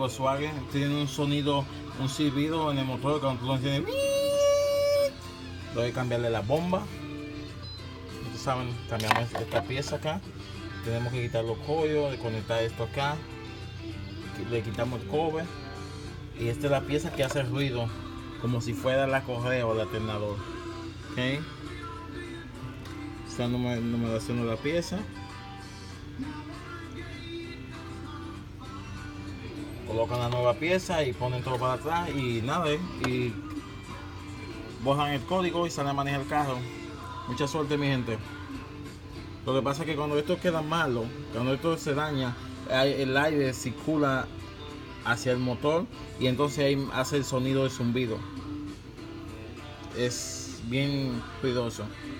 Volkswagen tiene un sonido, un silbido en el motor cuando tú lo enciendes. Voy a cambiarle la bomba. Ustedes saben, cambiamos esta pieza acá. Tenemos que quitar los collos, conectar esto acá. Le quitamos el cobre. Y esta es la pieza que hace ruido, como si fuera la correa o el alternador. ¿Ok? Esta es la numeración de la pieza. Colocan la nueva pieza y ponen todo para atrás y nada, y borran el código y salen a manejar el carro. Mucha suerte, mi gente. Lo que pasa es que cuando esto queda malo, cuando esto se daña, el aire circula hacia el motor y entonces ahí hace el sonido de zumbido. Es bien ruidoso.